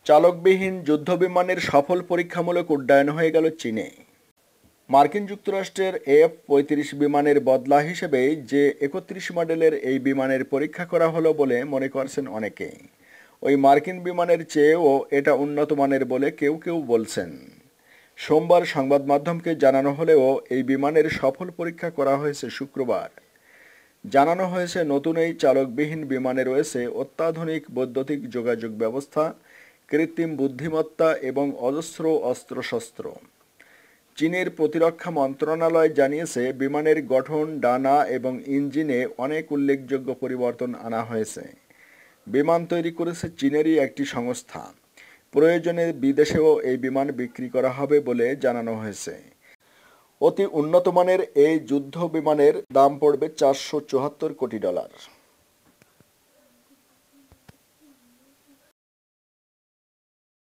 চালকবিহীন যুদ্ধবিমানের সফল পরীক্ষামূলক উড্ডয়ন হয়ে গেল চীনে। মার্কিন যুক্তরাষ্ট্রের F-35 বিমানের বদলা হিসেবে যে 31 মডেলের এই বিমানের পরীক্ষা করা হলো বলে মনে করছেন অনেকেই। ওই মার্কিন বিমানের চেয়েও এটা উন্নত মানের বলে কেউ কেউ বলছেন। সোমবার সংবাদ মাধ্যমকে জানানো হলেও এই বিমানের সফল পরীক্ষা করা হয়েছে শুক্রবার। জানানো হয়েছে নতুন এই চালকবিহীন বিমানে রয়েছে অত্যাধুনিক বৈদ্যুতিক যোগাযোগ ব্যবস্থা, কৃত্রিম বুদ্ধিমত্তা এবং অজস্র অস্ত্রশস্ত্র। চীনের প্রতিরক্ষা মন্ত্রণালয় জানিয়েছে বিমানের গঠন, ডানা এবং ইঞ্জিনে অনেক উল্লেখযোগ্য পরিবর্তন আনা হয়েছে। বিমান তৈরি করেছে চীনেরই একটি সংস্থা। প্রয়োজনে বিদেশেও এই বিমান বিক্রি করা হবে বলে জানানো হয়েছে। অতি উন্নত মানের এই যুদ্ধ বিমানের দাম পড়বে $474 কোটি।